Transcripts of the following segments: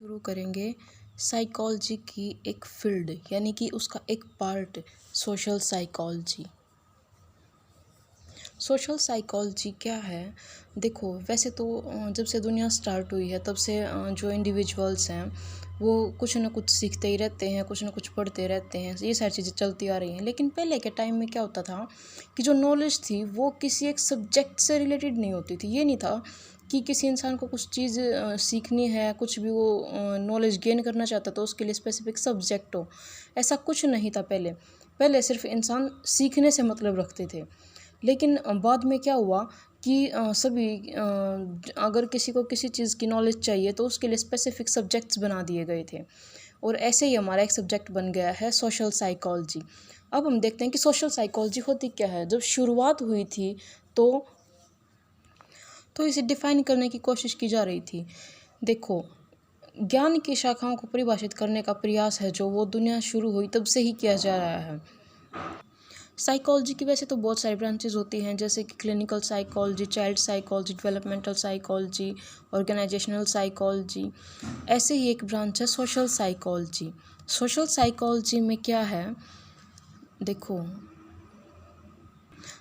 शुरू करेंगे साइकोलॉजी की एक फील्ड यानी कि उसका एक part social psychology. Social psychology क्या है? देखो, वैसे तो जब से दुनिया स्टार्ट हुई है तब से जो इंडिविजुअल्स हैं वो कुछ ना कुछ सीखते ही रहते हैं, कुछ ना कुछ पढ़ते रहते हैं, ये सारी चीज़ें चलती आ रही हैं। लेकिन पहले के टाइम में क्या होता था कि जो नॉलेज थी वो किसी एक सब्जेक्ट से रिलेटेड नहीं होती थी। ये नहीं था कि किसी इंसान को कुछ चीज़ सीखनी है, कुछ भी वो नॉलेज गेन करना चाहता तो उसके लिए स्पेसिफिक सब्जेक्ट हो, ऐसा कुछ नहीं था पहले सिर्फ इंसान सीखने से मतलब रखते थे। लेकिन बाद में क्या हुआ कि सभी अगर किसी को किसी चीज़ की नॉलेज चाहिए तो उसके लिए स्पेसिफिक सब्जेक्ट्स बना दिए गए थे और ऐसे ही हमारा एक सब्जेक्ट बन गया है सोशल साइकोलॉजी। अब हम देखते हैं कि सोशल साइकोलॉजी होती क्या है। जब शुरुआत हुई थी तो इसे डिफ़ाइन करने की कोशिश की जा रही थी। देखो, ज्ञान की शाखाओं को परिभाषित करने का प्रयास है जो वो दुनिया शुरू हुई तब से ही किया जा रहा है। साइकोलॉजी की वैसे तो बहुत सारी ब्रांचेस होती हैं, जैसे कि clinical psychology, child psychology, developmental psychology, organisational psychology. ऐसे ही एक ब्रांच है सोशल साइकोलॉजी। सोशल साइकोलॉजी में क्या है, देखो,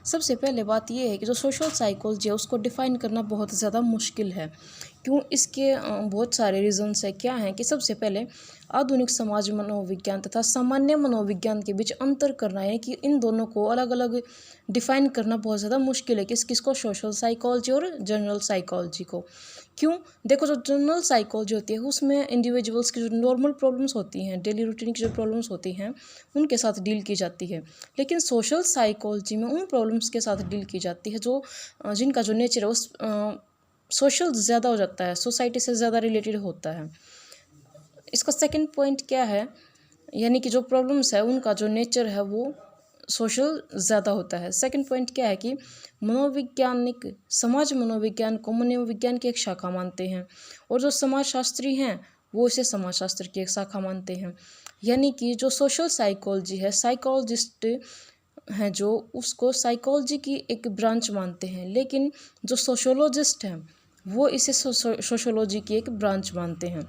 सबसे पहले बात यह है कि जो सोशल साइकोलॉजी है उसको डिफ़ाइन करना बहुत ज़्यादा मुश्किल है। क्यों? इसके बहुत सारे रीज़न्स है। क्या हैं कि सबसे पहले आधुनिक समाज मनोविज्ञान तथा सामान्य मनोविज्ञान के बीच अंतर करना है कि इन दोनों को अलग अलग डिफ़ाइन करना बहुत ज़्यादा मुश्किल है। किसको? सोशल साइकोलॉजी और जनरल साइकोलॉजी को। क्यों? देखो, जो जनरल साइकोलॉजी होती है उसमें इंडिविजुअल्स की जो नॉर्मल प्रॉब्लम्स होती हैं, डेली रूटीन की जो प्रॉब्लम्स होती हैं उनके साथ डील की जाती है। लेकिन सोशल साइकोलॉजी में उन प्रॉब्लम्स के साथ डील की जाती है जो जिनका जो नेचर है वो सोशल ज़्यादा हो जाता है, सोसाइटी से ज़्यादा रिलेटेड होता है। इसका सेकंड पॉइंट क्या है, यानी कि जो प्रॉब्लम्स है उनका जो नेचर है वो सोशल ज़्यादा होता है। सेकंड पॉइंट क्या है कि मनोवैज्ञानिक समाज मनोविज्ञान को मनोविज्ञान की एक शाखा मानते हैं और जो समाजशास्त्री हैं वो इसे समाजशास्त्र की एक शाखा मानते हैं। यानी कि जो सोशल साइकोलॉजी है, साइकोलॉजिस्ट हैं जो उसको साइकोलॉजी की एक ब्रांच मानते हैं, लेकिन जो सोशोलॉजिस्ट हैं वो इसे सोशोलॉजी की एक ब्रांच मानते हैं।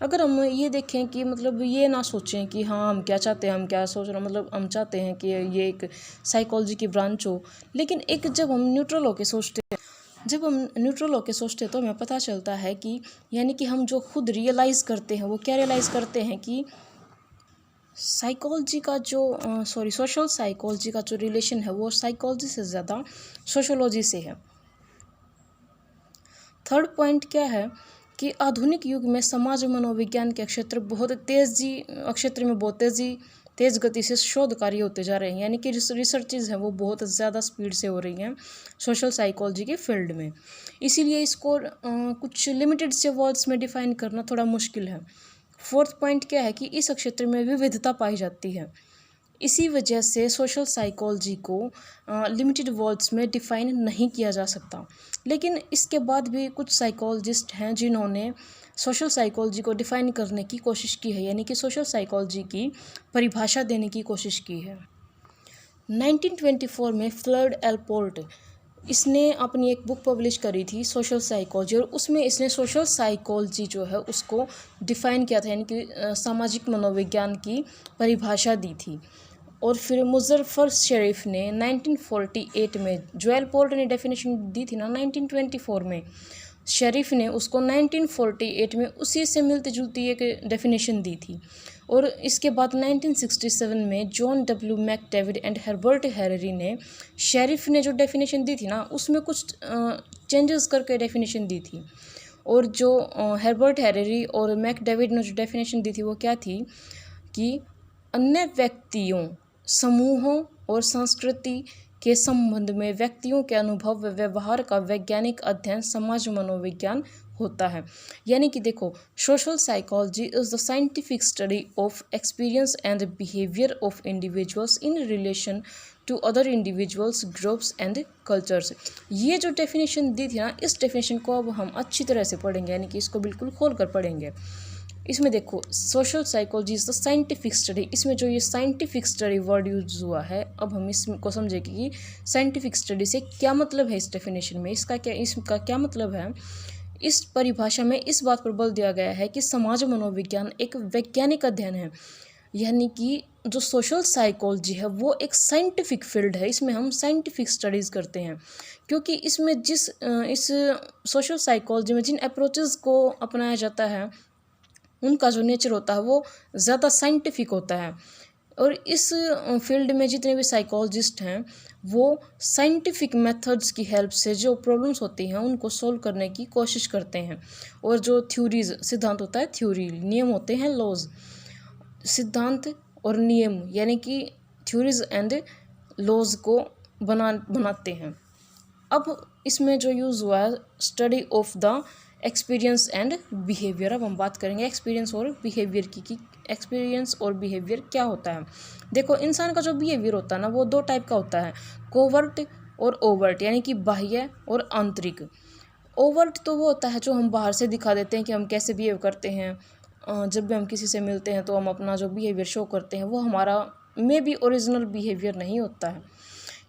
अगर हम ये देखें कि मतलब ये ना सोचें कि हाँ हम क्या चाहते हैं, हम क्या सोच रहे हैं, मतलब हम चाहते हैं कि ये एक साइकोलॉजी की ब्रांच हो, लेकिन एक जब हम न्यूट्रल होकर सोचते हैं तो हमें पता चलता है कि यानी कि हम जो खुद रियलाइज़ करते हैं वो क्या रियलाइज़ करते हैं कि सोशल साइकोलॉजी का जो रिलेशन है वो साइकोलॉजी से ज़्यादा सोशोलॉजी से है। थर्ड पॉइंट क्या है कि आधुनिक युग में समाज मनोविज्ञान के क्षेत्र में बहुत तेज़ गति से शोध कार्य होते जा रहे हैं, यानी कि रिसर्चेज हैं वो बहुत ज़्यादा स्पीड से हो रही हैं सोशल साइकोलॉजी के फील्ड में। इसीलिए इसको कुछ लिमिटेड से वर्ड्स में डिफ़ाइन करना थोड़ा मुश्किल है। फोर्थ पॉइंट क्या है कि इस क्षेत्र में विविधता पाई जाती है। इसी वजह से सोशल साइकोलॉजी को लिमिटेड वर्ड्स में डिफ़ाइन नहीं किया जा सकता। लेकिन इसके बाद भी कुछ साइकोलॉजिस्ट हैं जिन्होंने सोशल साइकोलॉजी को डिफ़ाइन करने की कोशिश की है, यानी कि सोशल साइकोलॉजी की परिभाषा देने की कोशिश की है। 1924 में फ्लड एलपोर्ट इसने अपनी एक बुक पब्लिश करी थी सोशल साइकोलॉजी, और उसमें इसने सोशल साइकोलॉजी जो है उसको डिफ़ाइन किया था, यानी कि सामाजिक मनोविज्ञान की परिभाषा दी थी। और फिर मुज़फ़्फ़र शरीफ ने 1948 में, जो एलपोर्ट ने डेफिनेशन दी थी ना 1924 में, शरीफ ने उसको 1948 में उसी से मिलती जुलती एक डेफिनेशन दी थी। और इसके बाद 1967 में John W McDavid and Herbert हैररी ने शरीफ ने जो डेफिनेशन दी थी ना उसमें कुछ चेंजेस करके डेफिनेशन दी थी। और जो हर्बर्ट हैररी और मैकडेविड ने जो डेफिनेशन दी थी वो क्या थी कि अन्य व्यक्तियों, समूहों और संस्कृति के संबंध में व्यक्तियों के अनुभव व व्यवहार का वैज्ञानिक अध्ययन समाज मनोविज्ञान होता है। यानी कि देखो, social psychology is the scientific study of experience and behaviour of individuals in relation to other individuals, groups and cultures. ये जो डेफिनेशन दी थी ना, इस डेफिनेशन को अब हम अच्छी तरह से पढ़ेंगे, यानी कि इसको बिल्कुल खोल कर पढ़ेंगे। इसमें देखो, social psychology is the scientific study, इसमें जो ये साइंटिफिक स्टडी वर्ड यूज हुआ है, अब हम इसको समझेंगे कि साइंटिफिक स्टडी से क्या मतलब है। इस डेफिनेशन में इसका क्या मतलब है इस परिभाषा में इस बात पर बल दिया गया है कि समाज मनोविज्ञान एक वैज्ञानिक अध्ययन है, यानी कि जो सोशल साइकोलॉजी है वो एक साइंटिफिक फील्ड है। इसमें हम साइंटिफिक स्टडीज़ करते हैं, क्योंकि इसमें इस सोशल साइकोलॉजी में जिन अप्रोचेस को अपनाया जाता है उनका जो नेचर होता है वो ज़्यादा साइंटिफिक होता है। और इस फील्ड में जितने भी साइकोलॉजिस्ट हैं वो साइंटिफिक मेथड्स की हेल्प से जो प्रॉब्लम्स होती हैं उनको सोल्व करने की कोशिश करते हैं। और जो थ्योरीज, सिद्धांत होता है, थ्योरी, नियम होते हैं लॉज, सिद्धांत और नियम यानी कि थ्योरीज एंड लॉज को बनाते हैं। अब इसमें जो यूज़ हुआ है study of the experience and behaviour. अब हम बात करेंगे एक्सपीरियंस और बिहेवियर की कि एक्सपीरियंस और बिहेवियर क्या होता है। देखो, इंसान का जो बिहेवियर होता है ना वो दो टाइप का होता है, कोवर्ट और ओवर्ट, यानी कि बाह्य और आंतरिक। ओवर्ट तो वो होता है जो हम बाहर से दिखा देते हैं कि हम कैसे बिहेव करते हैं। जब भी हम किसी से मिलते हैं तो हम अपना जो बिहेवियर शो करते हैं वो हमारा मे बी ओरिजिनल बिहेवियर नहीं होता है,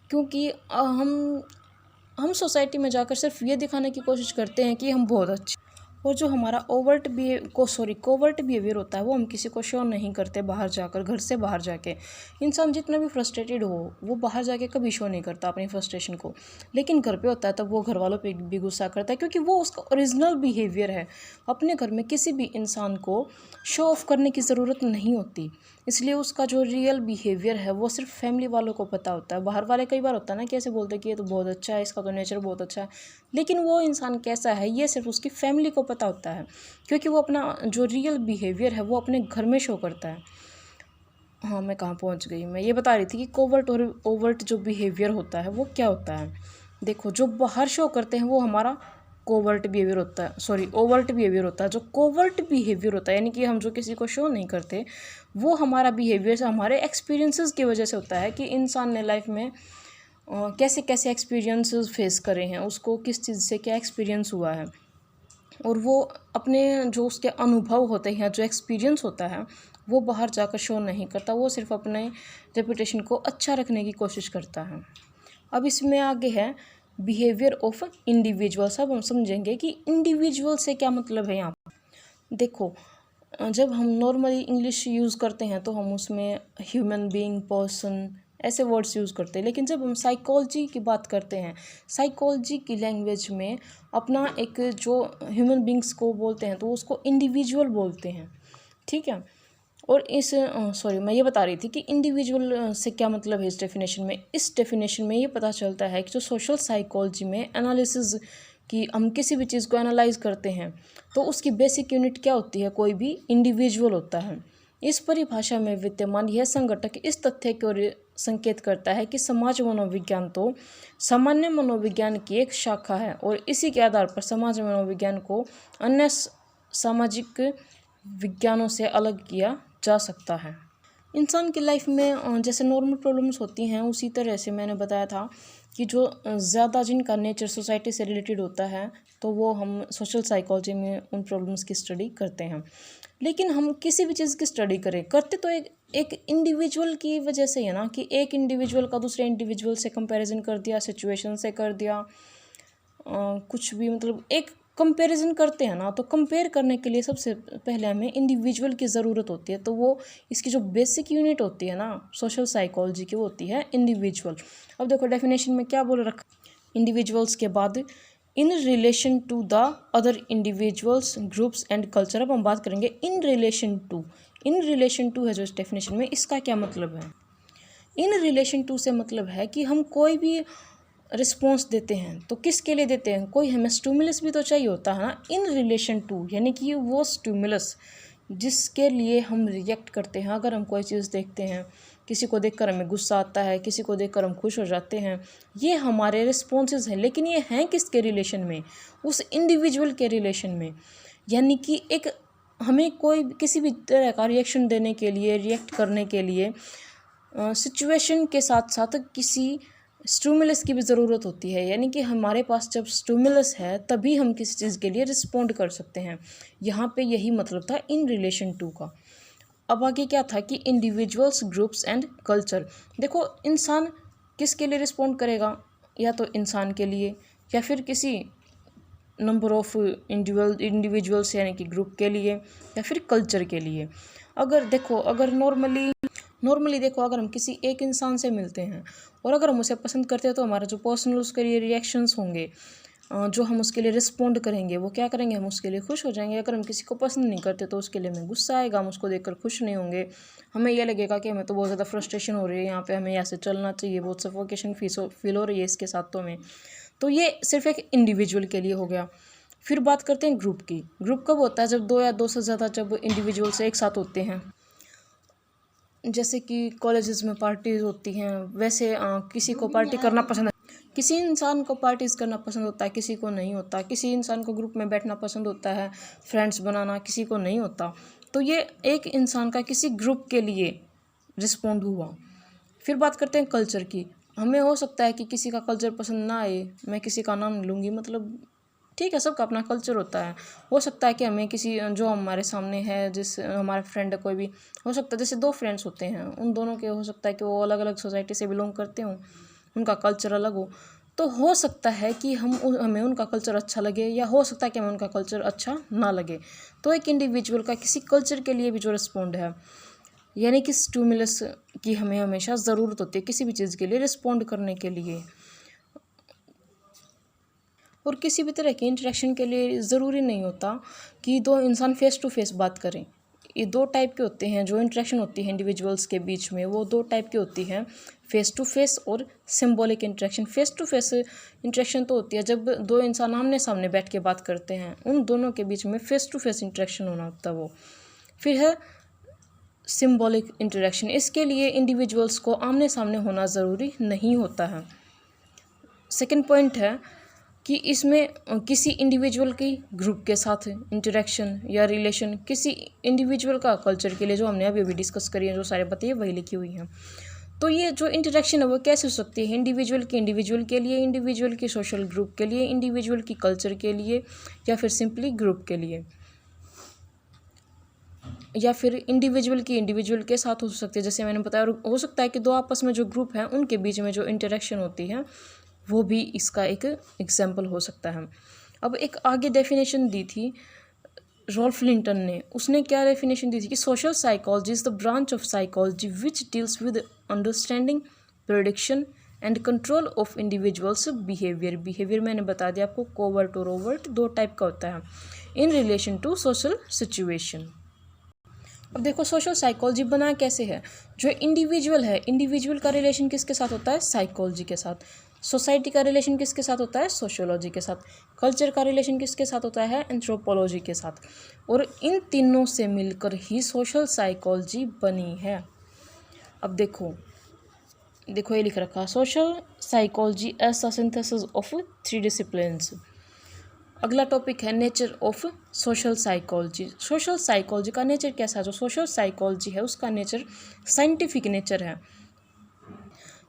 क्योंकि हम सोसाइटी में जाकर सिर्फ ये दिखाने की कोशिश करते हैं कि हम बहुत अच्छे। और जो हमारा कोवर्ट बिहेवियर होता है वो हम किसी को शो नहीं करते बाहर जाकर, घर से बाहर जाके। इंसान जितना भी फ्रस्ट्रेटेड हो वो बाहर जाके कभी शो नहीं करता अपनी फ्रस्ट्रेशन को, लेकिन घर पे होता है तब वो घर वालों पे भी गुस्सा करता है, क्योंकि वो उसका ओरिजिनल बिहेवियर है। अपने घर में किसी भी इंसान को शो ऑफ करने की ज़रूरत नहीं होती, इसलिए उसका जो रियल बिहेवियर है वो सिर्फ फैमिली वालों को पता होता है। बाहर वाले कई बार होता है ना कि ऐसे बोलते हैं कि ये तो बहुत अच्छा है, इसका तो नेचर बहुत अच्छा है, लेकिन वो इंसान कैसा है ये सिर्फ उसकी फैमिली को पता होता है, क्योंकि वो अपना जो रियल बिहेवियर है वो अपने घर में शो करता है। हाँ, मैं कहाँ पहुँच गई, मैं ये बता रही थी कि कोवर्ट और ओवर्ट जो बिहेवियर होता है वो क्या होता है। देखो, जो बाहर शो करते हैं वो हमारा ओवर्ट बिहेवियर होता है। जो कोवर्ट बिहेवियर होता है यानी कि हम जो किसी को शो नहीं करते, वो हमारा बिहेवियर हमारे एक्सपीरियंसेस की वजह से होता है कि इंसान ने लाइफ में कैसे कैसे एक्सपीरियंसेस फेस करे हैं, उसको किस चीज़ से क्या एक्सपीरियंस हुआ है, और वो अपने जो उसके अनुभव होते हैं, जो एक्सपीरियंस होता है वो बाहर जाकर शो नहीं करता, वो सिर्फ अपने रेपुटेशन को अच्छा रखने की कोशिश करता है। अब इसमें आगे है बिहेवियर ऑफ इंडिविजुअल्स। अब हम समझेंगे कि इंडिविजुअल से क्या मतलब है यहाँ पर। देखो, जब हम नॉर्मली इंग्लिश यूज़ करते हैं तो हम उसमें ह्यूमन बीइंग, पर्सन ऐसे वर्ड्स यूज़ करते हैं, लेकिन जब हम साइकोलॉजी की बात करते हैं, साइकोलॉजी की लैंग्वेज में अपना एक जो ह्यूमन बीइंग्स को बोलते हैं तो उसको इंडिविजुअल बोलते हैं, ठीक है। और मैं ये बता रही थी कि इंडिविजुअल से क्या मतलब है इस डेफिनेशन में ये पता चलता है कि जो सोशल साइकोलॉजी में एनालिसिस कि हम किसी भी चीज़ को एनालाइज करते हैं तो उसकी बेसिक यूनिट क्या होती है, कोई भी इंडिविजुअल होता है। इस परिभाषा में विद्यमान यह संघटक इस तथ्य की ओर संकेत करता है कि समाज मनोविज्ञान तो सामान्य मनोविज्ञान की एक शाखा है और इसी के आधार पर समाज मनोविज्ञान को अन्य सामाजिक विज्ञानों से अलग किया जा सकता है। इंसान की लाइफ में जैसे नॉर्मल प्रॉब्लम्स होती हैं उसी तरह से मैंने बताया था कि जो ज़्यादा जिनका नेचर सोसाइटी से रिलेटेड होता है तो वो हम सोशल साइकोलॉजी में उन प्रॉब्लम्स की स्टडी करते हैं। लेकिन हम किसी भी चीज़ की स्टडी करते तो एक इंडिविजुअल की वजह से है ना, कि एक इंडिविजुअल का दूसरे इंडिविजुअल से कंपैरिजन कर दिया, सिचुएशन से कर दिया, कुछ भी मतलब एक कंपैरिजन करते हैं ना, तो कंपेयर करने के लिए सबसे पहले हमें इंडिविजुअल की ज़रूरत होती है। तो वो इसकी जो बेसिक यूनिट होती है ना सोशल साइकोलॉजी की, वो होती है इंडिविजुअल। अब देखो डेफिनेशन में क्या बोल रखा, इंडिविजुअल्स के बाद in relation to the other individuals, groups and culture. अब हम बात करेंगे इन रिलेशन टू है जो इस डेफिनेशन में, इसका क्या मतलब है। इन रिलेशन टू से मतलब है कि हम कोई भी रिस्पॉन्स देते हैं तो किसके लिए देते हैं, कोई हमें स्टिमुलस भी तो चाहिए होता है ना। इन रिलेशन टू यानी कि वो स्टिमुलस जिसके लिए हम रिएक्ट करते हैं। अगर हम कोई चीज़ देखते हैं, किसी को देखकर हमें गुस्सा आता है, किसी को देखकर हम खुश हो जाते हैं, ये हमारे रिस्पॉन्सेज हैं, लेकिन ये हैं किसके रिलेशन में, उस इंडिविजुअल के रिलेशन में। यानी कि एक हमें कोई किसी भी तरह का रिएक्शन देने के लिए, रिएक्ट करने के लिए सिचुएशन के साथ साथ किसी स्टिमुलस की भी ज़रूरत होती है। यानी कि हमारे पास जब स्टिमुलस है तभी हम किसी चीज़ के लिए रिस्पॉन्ड कर सकते हैं। यहाँ पे यही मतलब था इन रिलेशन टू का। अब आगे क्या था कि इंडिविजुअल्स, ग्रुप्स एंड कल्चर। देखो, इंसान किसके लिए रिस्पॉन्ड करेगा, या तो इंसान के लिए या फिर किसी नंबर ऑफ इंडिविजुअल्स यानी कि ग्रुप के लिए, या फिर कल्चर के लिए। अगर देखो, अगर नॉर्मली देखो, अगर हम किसी एक इंसान से मिलते हैं और अगर हम उसे पसंद करते हैं तो हमारा जो पर्सनल उसके लिए रिएक्शंस होंगे, जो हम उसके लिए रिस्पोंड करेंगे, वो क्या करेंगे, हम उसके लिए खुश हो जाएंगे। अगर हम किसी को पसंद नहीं करते तो उसके लिए हमें गुस्सा आएगा, हम उसको देखकर खुश नहीं होंगे, हमें यह लगेगा कि हमें तो बहुत ज़्यादा फ्रस्ट्रेशन हो रही है यहाँ पे, हमें ऐसे चलना चाहिए, बहुत सफोकेशन फील हो रही है इसके साथ तो हमें। तो ये सिर्फ एक इंडिविजुअल के लिए हो गया। फिर बात करते हैं ग्रुप की। ग्रुप कब होता है, जब दो या दो से ज़्यादा जब इंडिविजुअल्स एक साथ होते हैं। जैसे कि कॉलेजेस में पार्टीज होती हैं, वैसे किसी को पार्टी करना पसंद है, किसी इंसान को पार्टीज करना पसंद होता है, किसी को नहीं होता। किसी इंसान को ग्रुप में बैठना पसंद होता है, फ्रेंड्स बनाना, किसी को नहीं होता। तो ये एक इंसान का किसी ग्रुप के लिए रिस्पॉन्ड हुआ। फिर बात करते हैं कल्चर की। हमें हो सकता है कि किसी का कल्चर पसंद ना आए, मैं किसी का नाम लूँगी, मतलब ठीक है, सबका अपना कल्चर होता है। हो सकता है कि हमें किसी जो हमारे सामने है, जिस हमारा फ्रेंड है कोई भी, हो सकता है जैसे दो फ्रेंड्स होते हैं, उन दोनों के हो सकता है कि वो अलग अलग सोसाइटी से बिलोंग करते हों, उनका कल्चर अलग हो। तो हो सकता है कि हमें उनका कल्चर अच्छा लगे, या हो सकता है कि हमें उनका कल्चर अच्छा ना लगे। तो एक इंडिविजुअल का किसी कल्चर के लिए भी जो रिस्पॉन्ड है, यानी कि स्टिमुलस की हमें हमेशा ज़रूरत होती है किसी भी चीज़ के लिए रिस्पॉन्ड करने के लिए। और किसी भी तरह के इंटरेक्शन के लिए ज़रूरी नहीं होता कि दो इंसान फेस टू फेस बात करें। ये दो टाइप के होते हैं, जो इंटरेक्शन होती है इंडिविजुअल्स के बीच में, वो दो टाइप की होती है, फेस टू फेस और symbolic interaction. Face to face interaction तो होती है जब दो इंसान आमने सामने बैठ के बात करते हैं, उन दोनों के बीच में फेस टू फेस इंटरेक्शन होना होता है वो। फिर है सिंबॉलिक इंटरेक्शन। इसके लिए इंडिविजुअल्स को आमने सामने होना ज़रूरी नहीं होता है। सेकंड पॉइंट है कि इसमें किसी इंडिविजुअल की ग्रुप के साथ इंटरेक्शन या रिलेशन, किसी इंडिविजुअल का कल्चर के लिए, जो हमने अभी डिस्कस करी है, जो सारे बातें वही लिखी हुई हैं। तो ये जो इंटरेक्शन है वो कैसे हो सकती है, इंडिविजुअल के लिए, इंडिविजुअल की सोशल ग्रुप के लिए, इंडिविजुअल की कल्चर के लिए, या फिर सिंपली ग्रुप के लिए, या फिर इंडिविजुअल के साथ हो सकती है, जैसे मैंने बताया। और हो सकता है कि दो आपस में जो ग्रुप हैं उनके बीच में जो इंटरेक्शन होती है वो भी इसका एक एग्जाम्पल हो सकता है। अब एक आगे डेफिनेशन दी थी रॉल्फ लिंटन ने। उसने क्या डेफिनेशन दी थी कि social psychology is the branch of psychology which deals with understanding, prediction and control of individuals behaviour मैंने बता दिया आपको, कोवर्ट और ओवर्ट दो टाइप का होता है, in relation to social situation. अब देखो सोशल साइकोलॉजी बना कैसे है। जो इंडिविजुअल है, इंडिविजुअल का रिलेशन किसके साथ होता है, साइकोलॉजी के साथ। सोसाइटी का रिलेशन किसके साथ होता है, सोशियोलॉजी के साथ। कल्चर का रिलेशन किसके साथ होता है, एंथ्रोपोलॉजी के साथ। और इन तीनों से मिलकर ही सोशल साइकोलॉजी बनी है। अब देखो ये लिख रखा, social psychology as a synthesis of 3 disciplines. अगला टॉपिक है nature of social psychology. Social psychology का नेचर कैसा है, जो सोशल साइकोलॉजी है उसका नेचर साइंटिफिक नेचर है।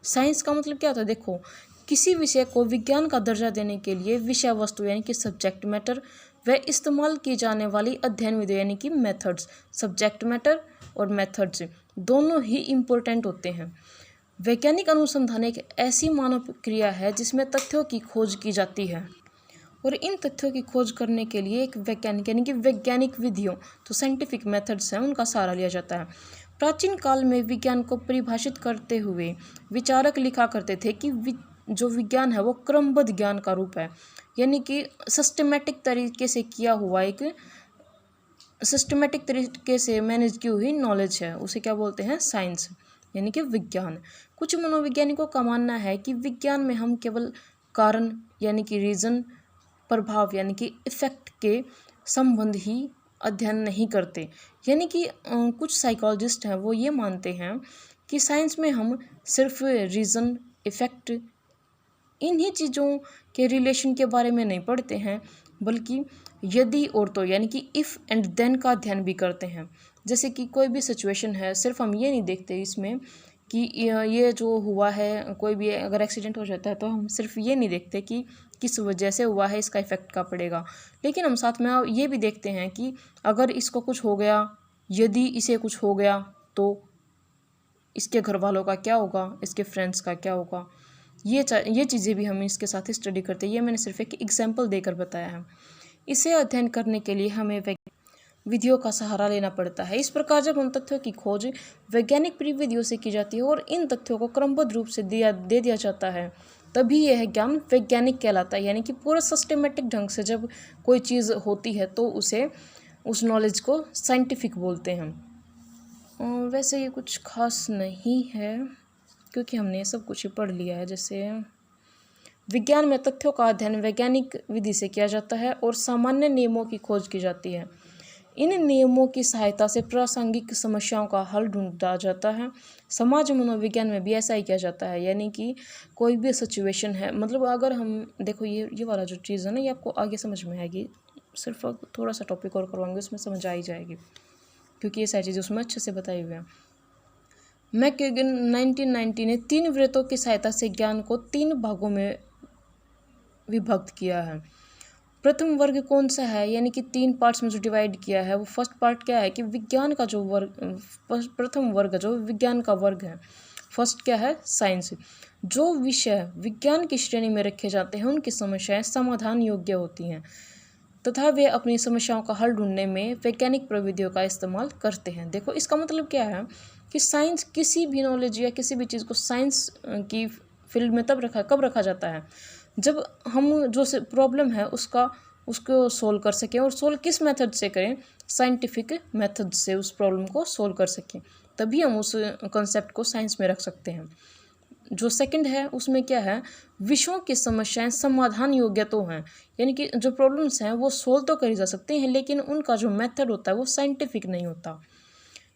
साइंस का मतलब क्या होता है, देखो किसी विषय को विज्ञान का दर्जा देने के लिए विषय वस्तु यानी कि सब्जेक्ट मैटर व इस्तेमाल की जाने वाली अध्ययन विधि यानी कि मेथड्स, सब्जेक्ट मैटर और मेथड्स दोनों ही इम्पोर्टेंट होते हैं। वैज्ञानिक अनुसंधान एक ऐसी मानव क्रिया है जिसमें तथ्यों की खोज की जाती है, और इन तथ्यों की खोज करने के लिए एक वैज्ञानिक यानी कि वैज्ञानिक विधियों, तो साइंटिफिक मेथड्स हैं, उनका सहारा लिया जाता है। प्राचीन काल में विज्ञान को परिभाषित करते हुए विचारक लिखा करते थे कि जो विज्ञान है वो क्रमबद्ध ज्ञान का रूप है, यानी कि सिस्टमेटिक तरीके से किया हुआ, एक सिस्टमेटिक तरीके से मैनेज की हुई नॉलेज है, उसे क्या बोलते हैं, साइंस यानी कि विज्ञान। कुछ मनोवैज्ञानिकों का मानना है कि विज्ञान में हम केवल कारण यानी कि रीज़न, प्रभाव यानी कि इफ़ेक्ट के संबंध ही अध्ययन नहीं करते। यानी कि कुछ साइकोलॉजिस्ट हैं वो ये मानते हैं कि साइंस में हम सिर्फ रीज़न, इफ़ेक्ट, इन्हीं चीज़ों के रिलेशन के बारे में नहीं पढ़ते हैं, बल्कि यदि और तो यानी कि इफ़ एंड देन का अध्ययन भी करते हैं। जैसे कि कोई भी सिचुएशन है, सिर्फ हम ये नहीं देखते इसमें कि ये जो हुआ है, कोई भी अगर एक्सीडेंट हो जाता है तो हम सिर्फ ये नहीं देखते कि किस वजह से हुआ है, इसका इफ़ेक्ट क्या पड़ेगा, लेकिन हम साथ में ये भी देखते हैं कि अगर इसको कुछ हो गया, यदि इसे कुछ हो गया तो इसके घर वालों का क्या होगा, इसके फ्रेंड्स का क्या होगा। ये चीज़ें भी हम इसके साथ स्टडी करते हैं। ये मैंने सिर्फ एक एग्जाम्पल देकर बताया है। इसे अध्ययन करने के लिए हमें विधियों का सहारा लेना पड़ता है। इस प्रकार जब हम तथ्यों की खोज वैज्ञानिक विधियों से की जाती है और इन तथ्यों को क्रमबद्ध रूप से दे दिया जाता है, तभी यह ज्ञान वैज्ञानिक कहलाता है। यानी कि पूरा सिस्टमेटिक ढंग से जब कोई चीज़ होती है तो उस नॉलेज को साइंटिफिक बोलते हैं। वैसे ये कुछ खास नहीं है क्योंकि हमने सब कुछ ही पढ़ लिया है। जैसे विज्ञान में तथ्यों का अध्ययन वैज्ञानिक विधि से किया जाता है और सामान्य नियमों की खोज की जाती है। इन नियमों की सहायता से प्रासंगिक समस्याओं का हल ढूंढा जाता है। समाज मनोविज्ञान में भी ऐसा ही किया जाता है। यानी कि कोई भी सिचुएशन है, मतलब अगर हम देखो ये वाला जो चीज़ है ना, ये आपको आगे समझ में आएगी। सिर्फ थोड़ा सा टॉपिक और करवाएंगे, उसमें समझ आ ही जाएगी क्योंकि ये सारी चीज़ें उसमें अच्छे से बताई हुई हैं। मैककेगन 1990 ने 3 वृत्तों की सहायता से ज्ञान को 3 भागों में विभक्त किया है। प्रथम वर्ग कौन सा है, यानी कि 3 पार्ट्स में जो डिवाइड किया है, वो फर्स्ट पार्ट क्या है कि विज्ञान का जो वर्ग, प्रथम वर्ग जो विज्ञान का वर्ग है, फर्स्ट क्या है, साइंस। जो विषय विज्ञान की श्रेणी में रखे जाते हैं उनकी समस्याएं समाधान योग्य होती हैं तथा वे अपनी समस्याओं का हल ढूंढने में वैज्ञानिक प्रविधियों का इस्तेमाल करते हैं। देखो इसका मतलब क्या है कि साइंस, किसी भी नॉलेज या किसी भी चीज़ को साइंस की फील्ड में कब रखा जाता है जब हम जो प्रॉब्लम है उसको सोल्व कर सकें, और सोल्व किस मेथड से करें, साइंटिफिक मेथड से उस प्रॉब्लम को सोल्व कर सकें, तभी हम उस कॉन्सेप्ट को साइंस में रख सकते हैं। जो सेकंड है उसमें क्या है, विषयों की समस्याएं समाधान योग्य तो हैं, यानी कि जो प्रॉब्लम्स हैं वो सोल्व तो करी जा सकते हैं लेकिन उनका जो मेथड होता है वो साइंटिफिक नहीं होता।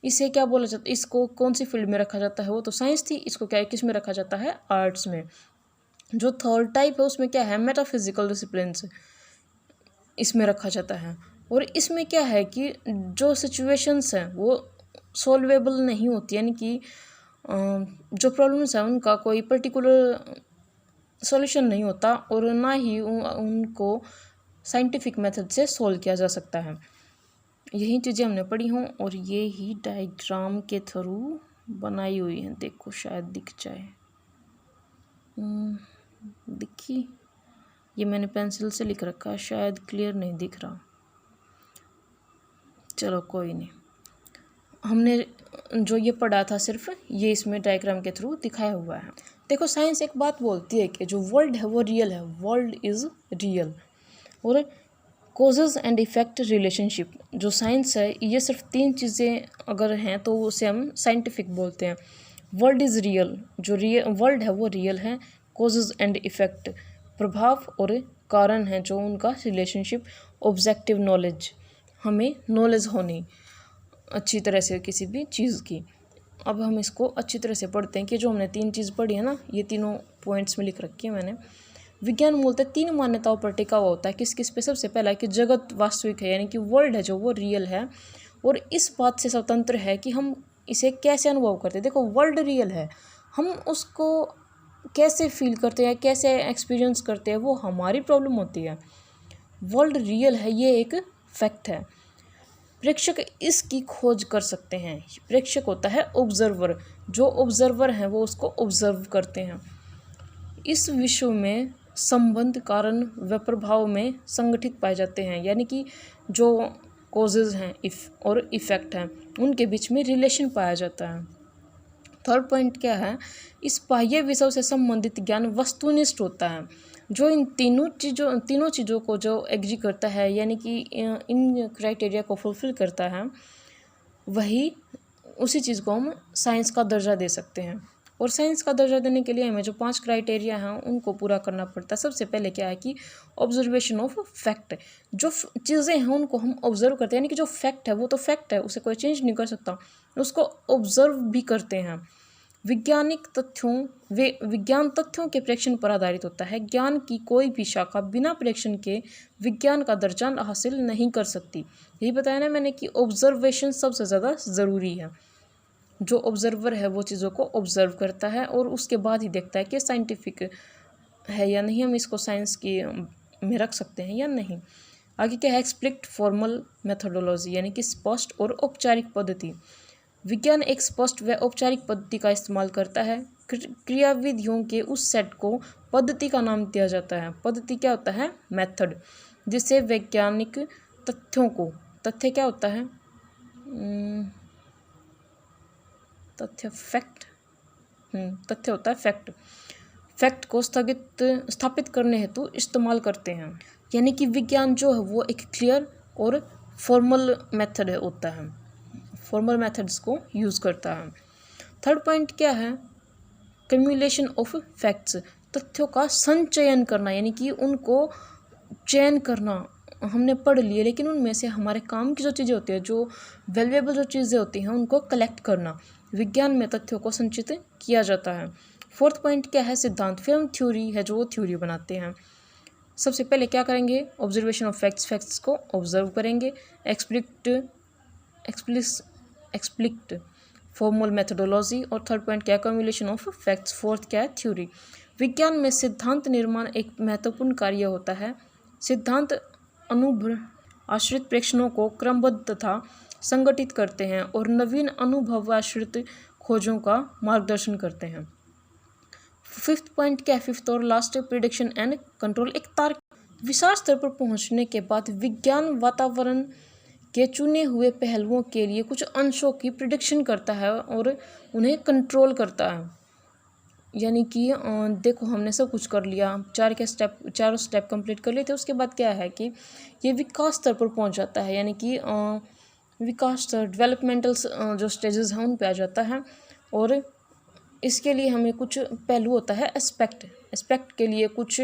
इसे क्या बोला जाता है, इसको कौन सी फील्ड में रखा जाता है, वो तो साइंस थी, इसको क्या किस में रखा जाता है, आर्ट्स में। जो थर्ड टाइप है उसमें क्या है, मेटाफिजिकल डिसिप्लिन्स, इसमें रखा जाता है। और इसमें क्या है कि जो सिचुएशंस हैं वो सॉल्वेबल नहीं होती, यानी कि जो प्रॉब्लम्स हैं उनका कोई पर्टिकुलर सॉल्यूशन नहीं होता और ना ही उनको साइंटिफिक मेथड से सॉल्व किया जा सकता है। यही चीज़ें हमने पढ़ी हों और ये ही डायग्राम के थ्रू बनाई हुई हैं। देखो शायद दिख जाए, देखिए ये मैंने पेंसिल से लिख रखा है, शायद क्लियर नहीं दिख रहा, चलो कोई नहीं। हमने जो ये पढ़ा था सिर्फ ये इसमें डायग्राम के थ्रू दिखाया हुआ है। देखो साइंस एक बात बोलती है कि जो वर्ल्ड है वो रियल है, वर्ल्ड इज़ रियल। और कॉजेज़ एंड इफ़ेक्ट रिलेशनशिप, जो साइंस है ये सिर्फ 3 चीज़ें अगर हैं तो उसे हम साइंटिफिक बोलते हैं। वर्ल्ड इज़ रियल, जो वर्ल्ड है वो रियल है। कॉजेज़ एंड इफ़ेक्ट, प्रभाव और कारण हैं जो उनका रिलेशनशिप। ऑब्जेक्टिव नॉलेज, हमें नॉलेज होनी अच्छी तरह से किसी भी चीज़ की। अब हम इसको अच्छी तरह से पढ़ते हैं कि जो हमने 3 चीज़ पढ़ी है ना, ये तीनों पॉइंट्स में लिख रखी है मैंने। विज्ञान मूलतः 3 मान्यताओं पर टिका हुआ होता है। किस किस पे, सबसे पहला है कि जगत वास्तविक है, यानी कि वर्ल्ड है जो वो रियल है और इस बात से स्वतंत्र है कि हम इसे कैसे अनुभव करते हैं। देखो वर्ल्ड रियल है, हम उसको कैसे फील करते हैं, कैसे एक्सपीरियंस करते हैं, वो हमारी प्रॉब्लम होती है। वर्ल्ड रियल है, ये एक फैक्ट है। प्रेक्षक इसकी खोज कर सकते हैं। प्रेक्षक होता है ऑब्जर्वर, जो ऑब्जर्वर हैं वो उसको ऑब्जर्व करते हैं। इस विश्व में संबंध कारण व प्रभाव में संगठित पाए जाते हैं, यानी कि जो कॉजेज़ हैं और इफ़ेक्ट हैं उनके बीच में रिलेशन पाया जाता है। थर्ड पॉइंट क्या है, इस बाह्य विषयों से संबंधित ज्ञान वस्तुनिष्ठ होता है। जो इन तीनों चीज़ों को जो एग्री करता है, यानी कि इन क्राइटेरिया को फुलफ़िल करता है, वही उसी चीज़ को हम साइंस का दर्जा दे सकते हैं। और साइंस का दर्जा देने के लिए हमें जो 5 क्राइटेरिया हैं उनको पूरा करना पड़ता है। सबसे पहले क्या है कि ऑब्जर्वेशन ऑफ फैक्ट, जो चीज़ें हैं उनको हम ऑब्जर्व करते हैं, यानी कि जो फैक्ट है वो तो फैक्ट है, उसे कोई चेंज नहीं कर सकता, उसको ऑब्जर्व भी करते हैं। विज्ञान तथ्यों के प्रेक्षण पर आधारित होता है। ज्ञान की कोई भी शाखा बिना प्रेक्षण के विज्ञान का दर्जा हासिल नहीं कर सकती। यही बताया ना मैंने कि ऑब्जर्वेशन सबसे ज़्यादा ज़रूरी है। जो ऑब्जर्वर है वो चीज़ों को ऑब्जर्व करता है और उसके बाद ही देखता है कि साइंटिफिक है या नहीं, हम इसको साइंस की में रख सकते हैं या नहीं। आगे क्या है, एक्सप्लिक्ट फॉर्मल मेथोडोलॉजी, यानी कि स्पष्ट और औपचारिक पद्धति। विज्ञान एक स्पष्ट व औपचारिक पद्धति का इस्तेमाल करता है क्रियाविधियों के उस सेट को पद्धति का नाम दिया जाता है। पद्धति क्या होता है? मेथड, जिससे वैज्ञानिक तथ्यों को, तथ्य क्या होता है? तथ्य फैक्ट, तथ्य होता है फैक्ट, फैक्ट को स्थापित करने हेतु इस्तेमाल करते हैं। यानी कि विज्ञान जो है वो एक क्लियर और फॉर्मल मेथड होता है, फॉर्मल मेथड्स को यूज़ करता है। थर्ड पॉइंट क्या है? कम्युलेशन ऑफ फैक्ट्स, तथ्यों का संचयन करना, यानी कि उनको चयन करना। हमने पढ़ लिए लेकिन उनमें से हमारे काम की जो चीज़ें होती हैं, जो वैल्यूएबल जो चीज़ें होती हैं, उनको कलेक्ट करना। विज्ञान में तथ्यों को संचित किया जाता है। फोर्थ पॉइंट क्या है? सिद्धांत, फिल्म थ्योरी है जो वो थ्योरी बनाते हैं। सबसे पहले क्या करेंगे? ऑब्जर्वेशन ऑफ फैक्ट्स, फैक्ट्स को ऑब्जर्व करेंगे। एक्सप्लिक्ट फॉर्मल मेथोडोलॉजी। और थर्ड पॉइंट क्या है? कम्युलेशन ऑफ फैक्ट्स। फोर्थ क्या है? थ्योरी। विज्ञान में सिद्धांत निर्माण एक महत्वपूर्ण कार्य होता है। सिद्धांत अनुभव आश्रित प्रेक्षणों को क्रमबद्ध तथा संगठित करते हैं और नवीन अनुभवाश्रित खोजों का मार्गदर्शन करते हैं। फिफ्थ पॉइंट क्या है? फिफ्थ और लास्ट, प्रिडिक्शन एंड कंट्रोल। एक तार्किक विशाल स्तर पर पहुंचने के बाद विज्ञान वातावरण के चुने हुए पहलुओं के लिए कुछ अंशों की प्रिडिक्शन करता है और उन्हें कंट्रोल करता है। यानी कि देखो हमने सब कुछ कर लिया, चारों स्टेप कंप्लीट कर लिए थे। उसके बाद क्या है कि ये विकास स्तर पर पहुंच जाता है, यानी कि विकास स्तर, डेवलपमेंटल जो स्टेजेस हैं उन पे आ जाता है। और इसके लिए हमें कुछ पहलू होता है एस्पेक्ट के लिए कुछ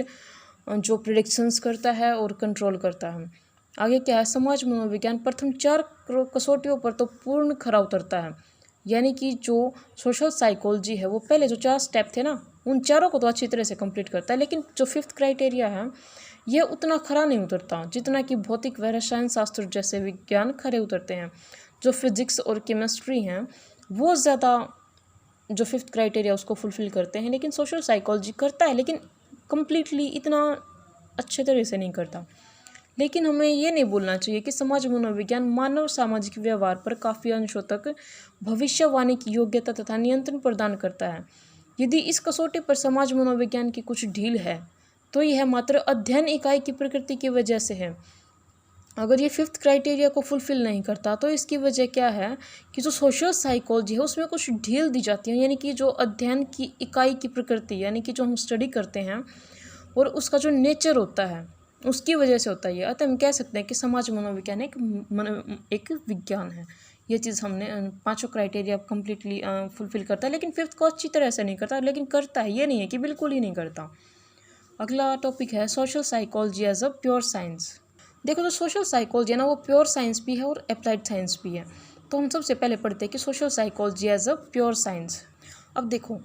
जो प्रिडिक्शंस करता है और कंट्रोल करता है। आगे क्या है? समाज मनोविज्ञान प्रथम 4 कसौटियों पर तो पूर्ण खरा उतरता है। यानी कि जो सोशल साइकोलॉजी है वो पहले जो 4 स्टेप थे ना, उन चारों को तो अच्छी तरह से कंप्लीट करता है, लेकिन जो फिफ्थ क्राइटेरिया है ये उतना खरा नहीं उतरता जितना कि भौतिक व रसायन शास्त्र जैसे विज्ञान खरे उतरते हैं। जो फिजिक्स और केमिस्ट्री हैं वो ज़्यादा जो फिफ्थ क्राइटेरिया उसको फुलफ़िल करते हैं, लेकिन सोशल साइकोलॉजी करता है लेकिन कम्प्लीटली इतना अच्छे तरह से नहीं करता। लेकिन हमें ये नहीं भूलना चाहिए कि समाज मनोविज्ञान मानव सामाजिक व्यवहार पर काफ़ी अंशों तक भविष्यवाणी की योग्यता तथा नियंत्रण प्रदान करता है। यदि इस कसौटी पर समाज मनोविज्ञान की कुछ ढील है तो यह मात्र अध्ययन इकाई की प्रकृति की वजह से है। अगर ये फिफ्थ क्राइटेरिया को फुलफ़िल नहीं करता तो इसकी वजह क्या है कि जो सोशल साइकोलॉजी है उसमें कुछ ढील दी जाती है, यानी कि जो अध्ययन की इकाई की प्रकृति, यानी कि जो हम स्टडी करते हैं और उसका जो नेचर होता है उसकी वजह से होता है ये। अतः हम कह सकते हैं कि समाज मनोविज्ञान एक विज्ञान है। ये चीज़ हमने 5 क्राइटेरिया कम्प्लीटली फुलफ़िल करता है, लेकिन फिफ्थ को अच्छी तरह से नहीं करता, लेकिन करता है, ये नहीं है कि बिल्कुल ही नहीं करता। अगला टॉपिक है social psychology as a pure science. देखो जो सोशल साइकोलॉजी है ना वो प्योर साइंस भी है और अप्लाइड साइंस भी है। तो हम सबसे पहले पढ़ते हैं कि social psychology as a pure science. अब देखो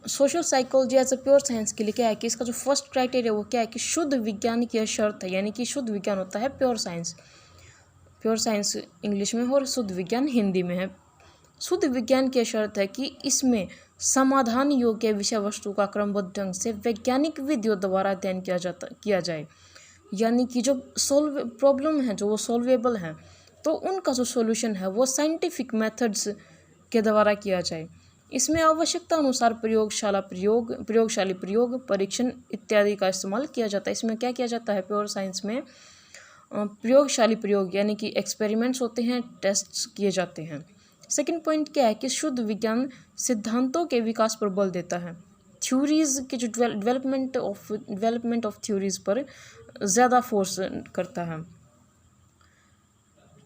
social psychology as a pure science के लिए क्या है कि इसका जो फर्स्ट क्राइटेरिया वो क्या है कि शुद्ध विज्ञान की यह शर्त है, यानी कि शुद्ध विज्ञान होता है pure science. Pure science English में और शुद्ध विज्ञान हिंदी में है। शुद्ध विज्ञान की शर्त है कि इसमें समाधान योग्य विषय वस्तु का क्रमबद्ध ढंग से वैज्ञानिक विधियों द्वारा अध्ययन किया जाए, यानी कि जो प्रॉब्लम है जो वो सॉल्वेबल हैं तो उनका जो सॉल्यूशन है वो साइंटिफिक मेथड्स के द्वारा किया जाए। इसमें आवश्यकता अनुसार प्रयोगशाली प्रयोग, परीक्षण इत्यादि का इस्तेमाल किया जाता है। इसमें क्या किया जाता है प्योर साइंस में? प्रयोगशाली प्रयोग यानी कि एक्सपेरिमेंट्स होते हैं, टेस्ट्स किए जाते हैं। सेकंड पॉइंट क्या है कि शुद्ध विज्ञान सिद्धांतों के विकास पर बल देता है। थ्योरीज के जो डेवलपमेंट ऑफ थ्योरीज पर ज़्यादा फोर्स करता है।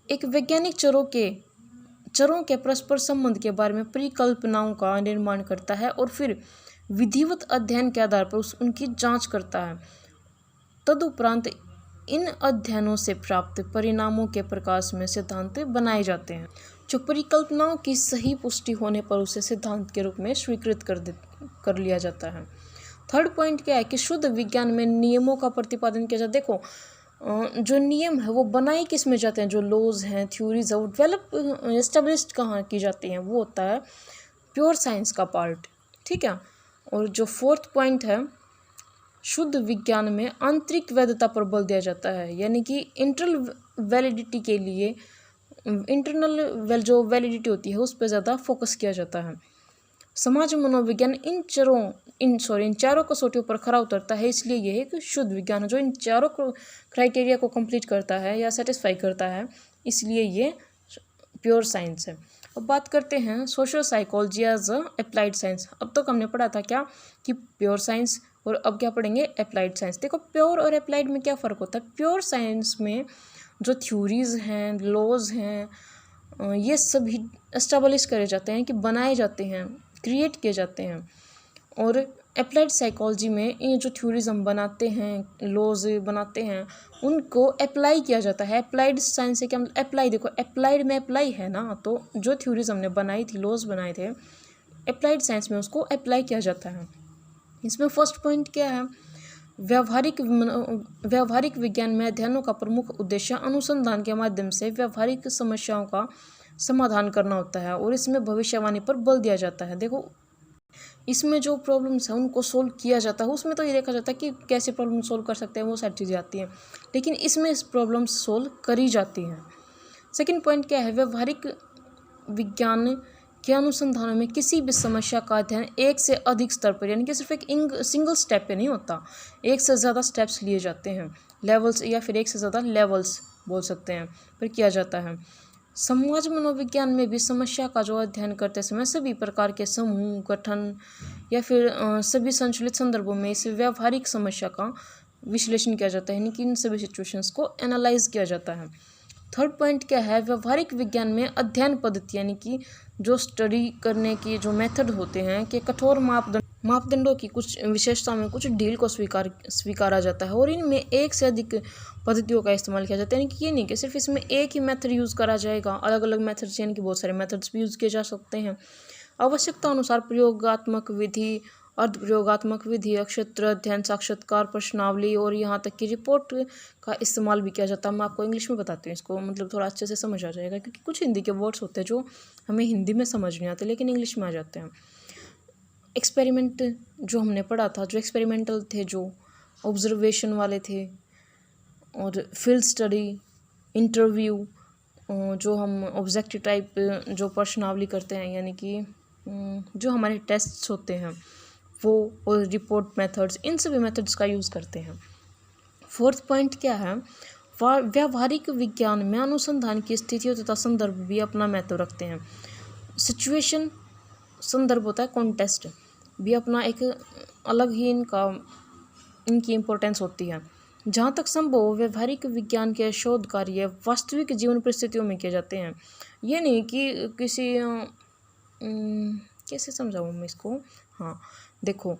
एक वैज्ञानिक चरों के परस्पर संबंध के बारे में परिकल्पनाओं का निर्माण करता है और फिर विधिवत अध्ययन के आधार पर उनकी जांच करता है। तदुपरांत इन अध्ययनों से प्राप्त परिणामों के प्रकाश में सिद्धांत बनाए जाते हैं। जो परिकल्पनाओं की सही पुष्टि होने पर उसे सिद्धांत के रूप में स्वीकृत कर लिया जाता है। थर्ड पॉइंट क्या है कि शुद्ध विज्ञान में नियमों का प्रतिपादन किया जाता है। देखो जो नियम है वो बनाए किस में जाते हैं, जो लॉज हैं, थ्योरीज है, वो डेवलप एस्टेब्लिश्ड कहाँ की जाती हैं, वो होता है प्योर साइंस का पार्ट, ठीक है। और जो फोर्थ पॉइंट है शुद्ध विज्ञान में आंतरिक वैधता पर बल दिया जाता है, यानी कि इंटरनल वैलिडिटी के लिए जो वैलिडिटी होती है उस पर ज़्यादा फोकस किया जाता है। समाज मनोविज्ञान इन चारों कसौटियों पर खरा उतरता है, इसलिए यह एक शुद्ध विज्ञान है जो इन चारों क्राइटेरिया को कंप्लीट करता है या सेटिस्फाई करता है, इसलिए ये प्योर साइंस है। अब बात करते हैं social psychology as a applied science. अब तक हमने पढ़ा था क्या कि प्योर साइंस, और अब क्या पढ़ेंगे, अप्लाइड साइंस। देखो प्योर और अप्लाइड में क्या फ़र्क होता है। प्योर साइंस में जो थ्योरीज हैं, लॉज हैं, ये सभी एस्टेब्लिश करे जाते हैं, कि बनाए जाते हैं, क्रिएट किए जाते हैं। और अप्लाइड साइकोलॉजी में ये जो थ्योरीज हम बनाते हैं, लॉज बनाते हैं, उनको अप्लाई किया जाता है। अप्लाइड साइंस से क्या मतलब, अप्लाई, देखो अप्लाइड में अप्लाई है ना, तो जो थ्योरीज हमने बनाई थी, लॉज बनाए थे, अप्लाइड साइंस में उसको अप्लाई किया जाता है। इसमें फर्स्ट पॉइंट क्या है, व्यावहारिक विज्ञान में अध्ययनों का प्रमुख उद्देश्य अनुसंधान के माध्यम से व्यावहारिक समस्याओं का समाधान करना होता है, और इसमें भविष्यवाणी पर बल दिया जाता है। देखो इसमें जो प्रॉब्लम्स हैं उनको सोल्व किया जाता है, उसमें तो ये देखा जाता है कि कैसे प्रॉब्लम सोल्व कर सकते हैं, वो सारी चीज़ें आती हैं, लेकिन इसमें प्रॉब्लम्स सोल्व करी जाती हैं। सेकंड पॉइंट क्या है, व्यावहारिक विज्ञान के अनुसंधानों में किसी भी समस्या का अध्ययन एक से अधिक स्तर पर, यानी कि सिर्फ एक सिंगल स्टेप पे नहीं होता, एक से ज़्यादा स्टेप्स लिए जाते हैं, लेवल्स, या फिर एक से ज़्यादा लेवल्स बोल सकते हैं, पर किया जाता है। समाज मनोविज्ञान में भी समस्या का जो अध्ययन करते समय सभी प्रकार के समूह गठन या फिर सभी संशोधित संदर्भों में इस व्यावहारिक समस्या का विश्लेषण किया जाता है, यानी कि इन सभी सिचुएशंस को एनालाइज किया जाता है। थर्ड पॉइंट क्या है, व्यावहारिक विज्ञान में अध्ययन पद्धति, यानी कि जो स्टडी करने की जो मेथड होते हैं, कि कठोर मापदंडों की कुछ विशेषता में कुछ ढील को स्वीकारा जाता है, और इनमें एक से अधिक पद्धतियों का इस्तेमाल किया जाता है, यानी कि ये नहीं कि सिर्फ इसमें एक ही मेथड यूज़ करा जाएगा, अलग अलग मेथड्स, यानी कि बहुत सारे मेथड्स भी यूज़ किए जा सकते हैं। आवश्यकता अनुसार प्रयोगात्मक विधि, अर्धप्रयोगात्मक विधि, क्षेत्र अध्ययन, साक्षात्कार, प्रश्नावली और यहाँ तक कि रिपोर्ट का इस्तेमाल भी किया जाता है। मैं आपको इंग्लिश में बताती हूँ, इसको मतलब थोड़ा अच्छे से समझ आ जाएगा, क्योंकि कुछ हिंदी के वर्ड्स होते हैं जो हमें हिंदी में समझ नहीं आते, लेकिन इंग्लिश में आ जाते हैं। एक्सपेरिमेंट जो हमने पढ़ा था, जो एक्सपेरिमेंटल थे, जो ऑब्जर्वेशन वाले थे, और फील्ड स्टडी, इंटरव्यू, जो हम ऑब्जेक्टिव टाइप जो प्रश्नावली करते हैं, यानी कि जो हमारे टेस्ट्स होते हैं वो, और रिपोर्ट मेथड्स, इन सभी मेथड्स का यूज़ करते हैं। फोर्थ पॉइंट क्या है, व्यावहारिक विज्ञान में अनुसंधान की स्थितियों तथा संदर्भ भी अपना महत्व रखते हैं। सिचुएशन, संदर्भ होता है, कॉन्टेस्ट भी अपना एक अलग ही इनकी इम्पोर्टेंस होती है। जहाँ तक संभव हो, व्यावहारिक विज्ञान के शोध कार्य वास्तविक जीवन परिस्थितियों में किए जाते हैं। ये नहीं कि किसी कैसे समझाऊँ मैं इसको, हाँ देखो,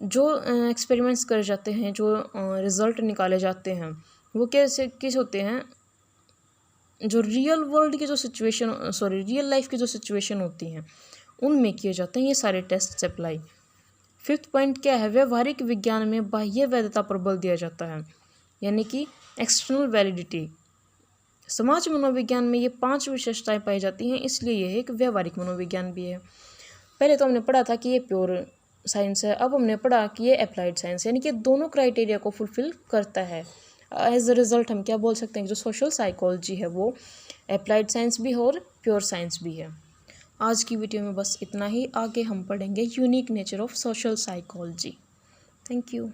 जो एक्सपेरिमेंट्स करे जाते हैं, जो रिज़ल्ट निकाले जाते हैं, वो किस होते हैं, जो रियल वर्ल्ड की जो सिचुएशन, रियल लाइफ की जो सिचुएशन होती हैं, उनमें किए जाते हैं ये सारे टेस्ट अप्लाई। फिफ्थ पॉइंट क्या है, व्यावहारिक विज्ञान में बाह्य वैधता पर बल दिया जाता है, यानी कि एक्सटर्नल वैलिडिटी। समाज मनोविज्ञान में ये 5 विशेषताएं पाई जाती हैं, इसलिए यह एक व्यावहारिक मनोविज्ञान भी है। पहले तो हमने पढ़ा था कि ये प्योर साइंस है, अब हमने पढ़ा कि ये अप्लाइड साइंस, यानी कि दोनों क्राइटेरिया को फुलफिल करता है। एज अ रिजल्ट हम क्या बोल सकते हैं कि जो सोशल साइकोलॉजी है वो अप्लाइड साइंस भी है और प्योर साइंस भी है। आज की वीडियो में बस इतना ही, आगे हम पढ़ेंगे unique nature of social psychology. Thank you.